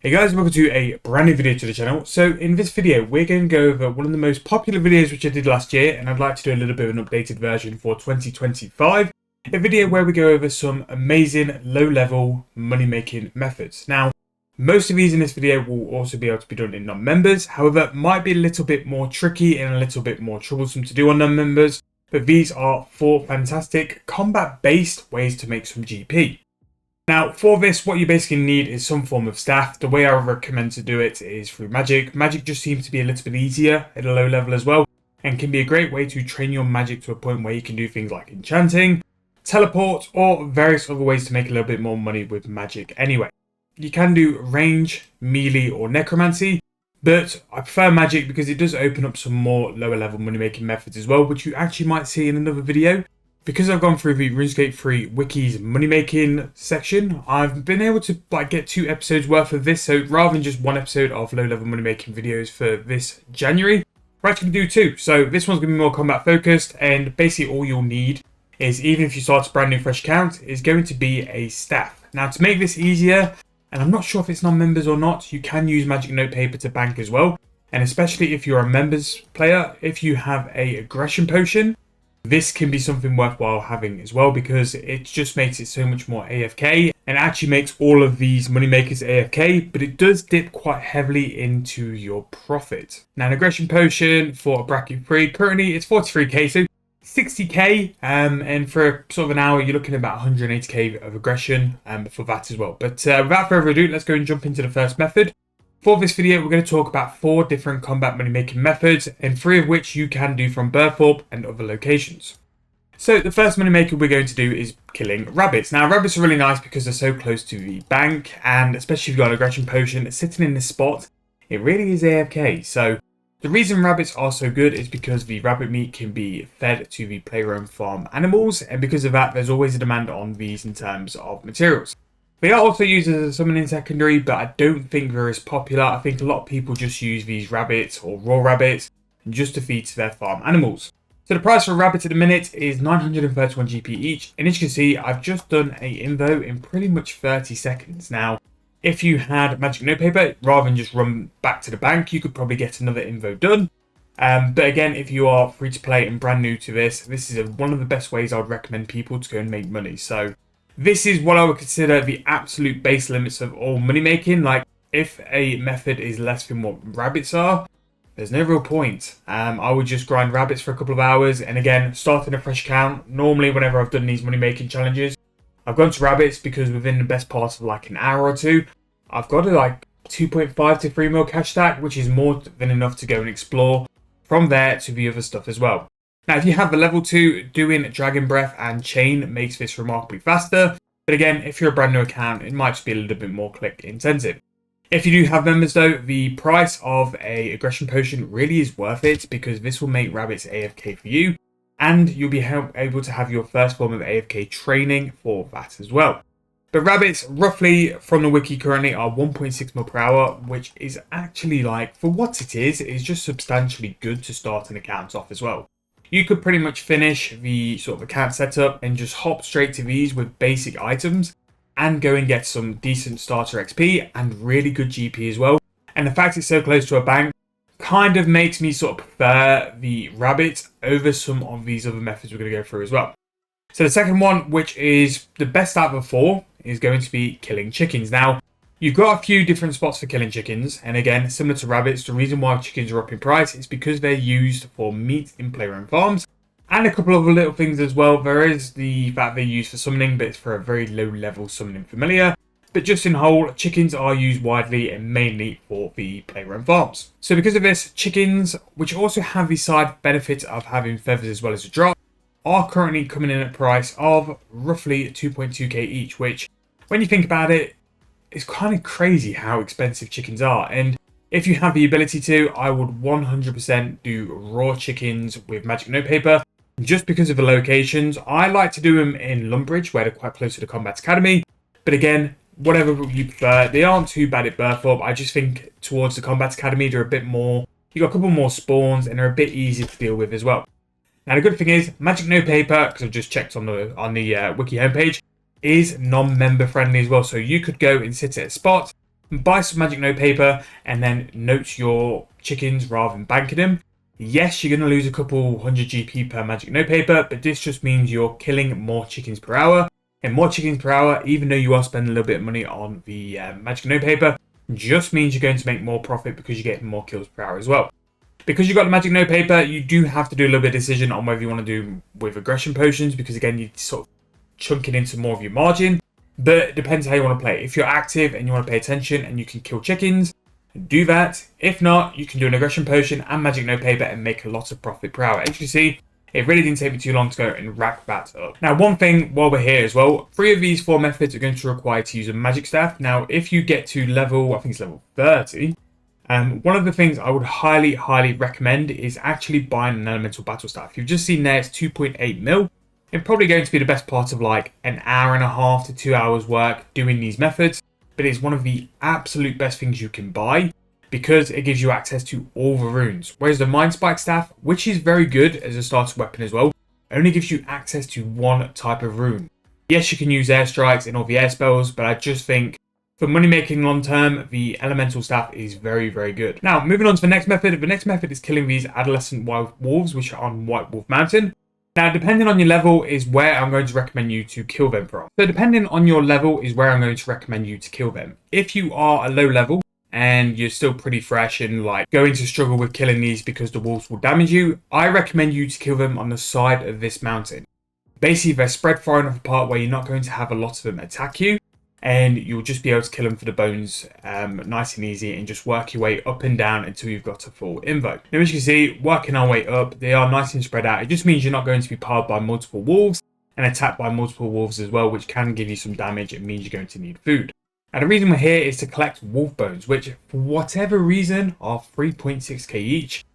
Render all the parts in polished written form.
Hey guys, welcome to a brand new video to the channel. So in this video, we're going to go over one of the most popular videos which I did last year, and I'd like to do a little bit of an updated version for 2025. A video where we go over some amazing low-level money-making methods. Now, most of these in this video will also be able to be done in non-members. However, might be a little bit more tricky and a little bit more troublesome to do on non-members. But these are 4 fantastic combat-based ways to make some GP. Now, for this, what you basically need is some form of staff. The way I recommend to do it is through magic. Magic just seems to be a little bit easier at a low level as well, and can be a great way to train your magic to a point where you can do things like enchanting, teleport, or various other ways to make a little bit more money with magic anyway. You can do range, melee, or necromancy, but I prefer magic because it does open up some more lower level money making methods as well, which you actually might see in another video. Because I've gone through the Runescape 3 Wiki's money making section, I've been able to get 2 episodes worth of this. So rather than just 1 episode of low level money making videos for this January, we're actually going to do 2. So this one's going to be more combat focused, and basically all you'll need is, even if you start a brand new fresh account, is going to be a staff. Now, to make this easier, and I'm not sure if it's non-members or not, you can use magic notepaper to bank as well. And especially if you're a members player, if you have a aggression potion, this can be something worthwhile having as well, because it just makes it so much more AFK and actually makes all of these money makers AFK, but it does dip quite heavily into your profit. Now, an aggression potion for a bracket 3, currently it's 43k, so 60k, and for sort of an hour you're looking at about 180k of aggression for that as well. But without further ado, let's go and jump into the first method. For this video, we're going to talk about 4 different combat money making methods, and 3 of which you can do from Burthorpe and other locations. So the first money maker we're going to do is killing rabbits. Now, rabbits are really nice because they're so close to the bank, and especially if you've got an aggression potion sitting in this spot, it really is AFK. So the reason rabbits are so good is because the rabbit meat can be fed to the player-owned farm animals, and because of that, there's always a demand on these in terms of materials. They are also used as a summoning secondary, but I don't think they're as popular. I think a lot of people just use these rabbits or raw rabbits just to feed to their farm animals. So the price for a rabbit at the minute is 931 GP each, and as you can see, I've just done a invo in pretty much 30 seconds. Now, if you had magic notepaper, rather than just run back to the bank, you could probably get another invo done. But again, if you are free to play and brand new to this is one of the best ways I would recommend people to go and make money. So this is what I would consider the absolute base limits of all money making. Like, if a method is less than what rabbits are, there's no real point. I would just grind rabbits for a couple of hours, and again, starting a fresh account. Normally, whenever I've done these money making challenges, I've gone to rabbits because within the best part of like an hour or 2, I've got a 2.5 to 3 mil cash stack, which is more than enough to go and explore from there to the other stuff as well. Now, if you have the level 2, doing Dragon Breath and Chain makes this remarkably faster. But again, if you're a brand new account, it might just be a little bit more click intensive. If you do have members though, the price of a aggression potion really is worth it, because this will make rabbits AFK for you, and you'll be able to have your first form of AFK training for that as well. But rabbits, roughly from the wiki currently, are 1.6 mil per hour, which is actually, for what it is just substantially good to start an account off as well. You could pretty much finish the sort of account setup and just hop straight to these with basic items and go and get some decent starter XP and really good GP as well. And the fact it's so close to a bank kind of makes me sort of prefer the rabbit over some of these other methods we're going to go through as well. So the second one, which is the best out of the 4, is going to be killing chickens. Now, you've got a few different spots for killing chickens, and again, similar to rabbits, the reason why chickens are up in price is because they're used for meat in player-owned farms, and a couple of little things as well. There is the fact they're used for summoning, but it's for a very low-level summoning familiar. But just in whole, chickens are used widely and mainly for the player-owned farms. So because of this, chickens, which also have the side benefit of having feathers as well as a drop, are currently coming in at a price of roughly 2.2k each, which, when you think about it, it's kind of crazy how expensive chickens are. And if you have the ability to, I would 100% do raw chickens with magic notepaper, just because of the locations. I like to do them in Lumbridge, where they're quite close to the Combat Academy. But again, whatever you prefer, they aren't too bad at Burthorpe. I just think towards the Combat Academy, they're a bit more, you got a couple more spawns, and they're a bit easier to deal with as well. Now, the good thing is, magic notepaper, because I've just checked on the wiki homepage, is non-member friendly as well. So you could go and sit at a spot, buy some magic note paper and then note your chickens rather than banking them. Yes, you're going to lose a couple 100 GP per magic note paper, but this just means you're killing more chickens per hour. And more chickens per hour, even though you are spending a little bit of money on the magic note paper, just means you're going to make more profit because you're getting more kills per hour as well. Because you've got the magic note paper, you do have to do a little bit of decision on whether you want to do with aggression potions, because again, you sort of chunk it into more of your margin. But it depends how you want to play. If you're active and you want to pay attention and you can kill chickens, do that. If not, you can do an aggression potion and magic note paper and make a lot of profit per hour. As you can see, it really didn't take me too long to go and rack that up. Now, one thing while we're here as well, 3 of these 4 methods are going to require to use a magic staff. Now, if you get to level, I think it's level 30, one of the things I would highly recommend is actually buying an elemental battle staff. You've just seen there it's 2.8 mil. It's probably going to be the best part of like an hour and a half to 2 hours work doing these methods, but it's one of the absolute best things you can buy because it gives you access to all the runes. Whereas the Mind Spike staff, which is very good as a starter weapon as well, only gives you access to one type of rune. Yes, you can use airstrikes and all the air spells, but I just think for money making long term, the elemental staff is very good. Now, moving on to the next method. The next method is killing these adolescent wild wolves, which are on White Wolf Mountain. Now, depending on your level is where I'm going to recommend you to kill them from. So depending on your level is where I'm going to recommend you to kill them. If you are a low level and you're still pretty fresh and like going to struggle with killing these because the wolves will damage you, I recommend you to kill them on the side of this mountain. Basically, they're spread far enough apart where you're not going to have a lot of them attack you, and you'll just be able to kill them for the bones nice and easy and just work your way up and down until you've got a full invoke. Now, as you can see, working our way up, they are nice and spread out. It just means you're not going to be piled by multiple wolves and attacked by multiple wolves as well, which can give you some damage. It means you're going to need food. And the reason we're here is to collect wolf bones, which for whatever reason are 3.6k each.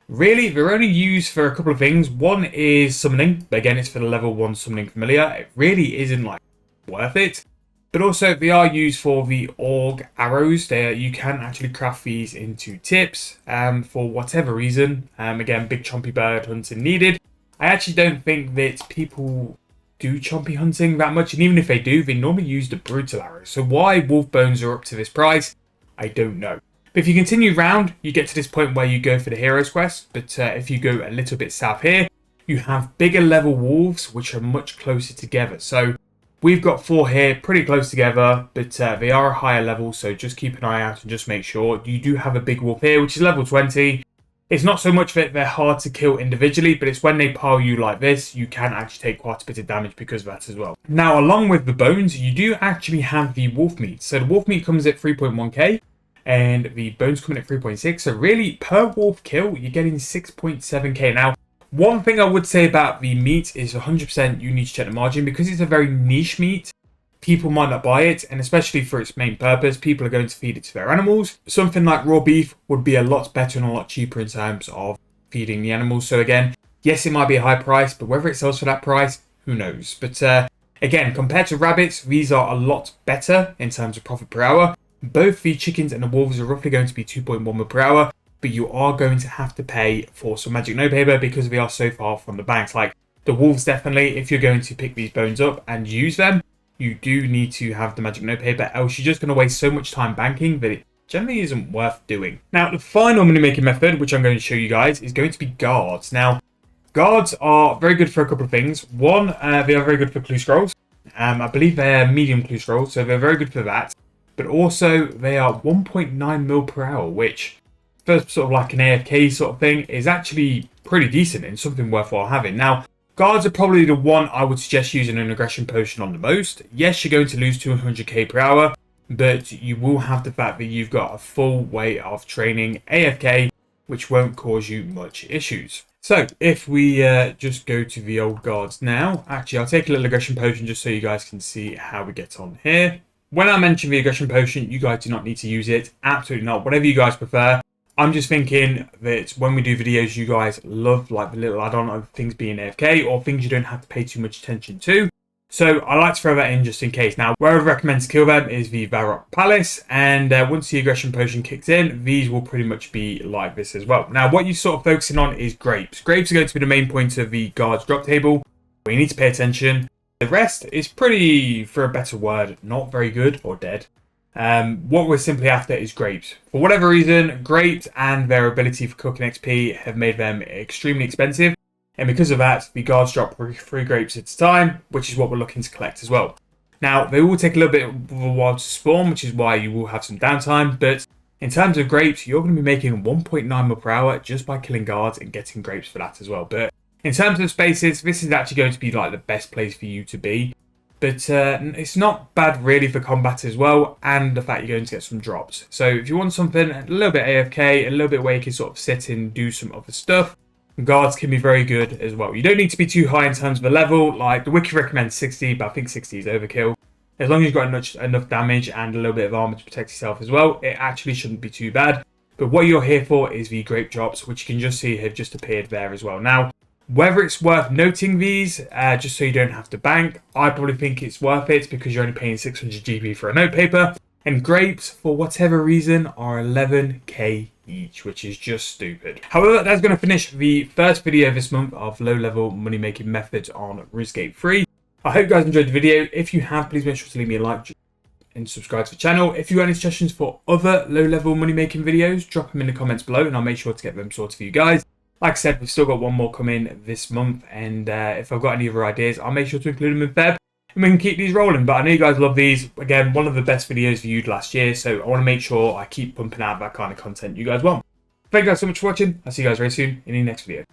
Really, they're only used for a couple of things. One is summoning, but again, it's for the level 1 summoning familiar. It really isn't like worth it. But also, they are used for the org arrows. You can actually craft these into tips for whatever reason. Again, big chompy bird hunting needed. I actually don't think that people do chompy hunting that much, and even if they do, they normally use the brutal arrows. So why wolf bones are up to this price, I don't know. But if you continue round, you get to this point where you go for the hero's quest. But if you go a little bit south here, you have bigger level wolves, which are much closer together. So we've got 4 here, pretty close together, but they are a higher level, so just keep an eye out and just make sure. You do have a big wolf here, which is level 20. It's not so much that they're hard to kill individually, but it's when they pile you like this, you can actually take quite a bit of damage because of that as well. Now, along with the bones, you do actually have the wolf meat. So the wolf meat comes at 3.1k, and the bones come in at 3.6. So really, per wolf kill, you're getting 6.7k. Now, one thing I would say about the meat is 100% you need to check the margin because it's a very niche meat. People might not buy it, and especially for its main purpose, people are going to feed it to their animals. Something like raw beef would be a lot better and a lot cheaper in terms of feeding the animals. So again, yes, it might be a high price, but whether it sells for that price, who knows? But again, compared to rabbits, these are a lot better in terms of profit per hour. Both the chickens and the wolves are roughly going to be 2.1 mil per hour. But you are going to have to pay for some magic note paper because we are so far from the banks. Like the wolves, definitely, if you're going to pick these bones up and use them, you do need to have the magic note paper, else you're just going to waste so much time banking that it generally isn't worth doing. Now, the final money making method, which I'm going to show you guys, is going to be guards. Now, guards are very good for a couple of things. One, they are very good for clue scrolls. I believe they're medium clue scrolls, so they're very good for that. But also, they are 1.9 mil per hour, which for sort of like an AFK sort of thing is actually pretty decent and something worthwhile having. Now, guards are probably the one I would suggest using an aggression potion on the most. Yes, you're going to lose 200k per hour, but you will have the fact that you've got a full way of training AFK, which won't cause you much issues. So if we just go to the old guards now, actually I'll take a little aggression potion just so you guys can see how we get on here. When I mention the aggression potion, you guys do not need to use it. Absolutely not. Whatever you guys prefer. I'm just thinking that when we do videos, you guys love like the little add-on of things being AFK or things you don't have to pay too much attention to. So I like to throw that in just in case. Now, where I recommend to kill them is the Varrock Palace. And once the aggression potion kicks in, these will pretty much be like this as well. Now, what you're sort of focusing on is grapes. Grapes are going to be the main point of the guards drop table, where you need to pay attention. The rest is pretty, for a better word, not very good or dead. What we're simply after is grapes. For whatever reason, grapes and their ability for cooking XP have made them extremely expensive. And because of that, the guards drop 3 grapes at a time, which is what we're looking to collect as well. Now, they will take a little bit of a while to spawn, which is why you will have some downtime. But in terms of grapes, you're going to be making 1.9 mil per hour just by killing guards and getting grapes for that as well. But in terms of spaces, this is actually going to be like the best place for you to be. But it's not bad really for combat as well, and the fact you're going to get some drops. So if you want something a little bit AFK, a little bit where you can sort of sit and do some other stuff, guards can be very good as well. You don't need to be too high in terms of the level. Like the wiki recommends 60, but I think 60 is overkill. As long as you've got enough damage and a little bit of armor to protect yourself as well, it actually shouldn't be too bad. But what you're here for is the grape drops, which you can just see have just appeared there as well. Now, whether it's worth noting these, just so you don't have to bank, I probably think it's worth it because you're only paying 600 GB for a notepaper. And grapes, for whatever reason, are 11k each, which is just stupid. However, that's going to finish the first video this month of low-level money-making methods on Runescape 3. I hope you guys enjoyed the video. If you have, please make sure to leave me a like and subscribe to the channel. If you have any suggestions for other low-level money-making videos, drop them in the comments below and I'll make sure to get them sorted for you guys. Like I said, we've still got one more coming this month, and if I've got any other ideas, I'll make sure to include them in Feb, and we can keep these rolling. But I know you guys love these. Again, one of the best videos viewed last year, so I want to make sure I keep pumping out that kind of content you guys want. Thank you guys so much for watching. I'll see you guys very soon in the next video.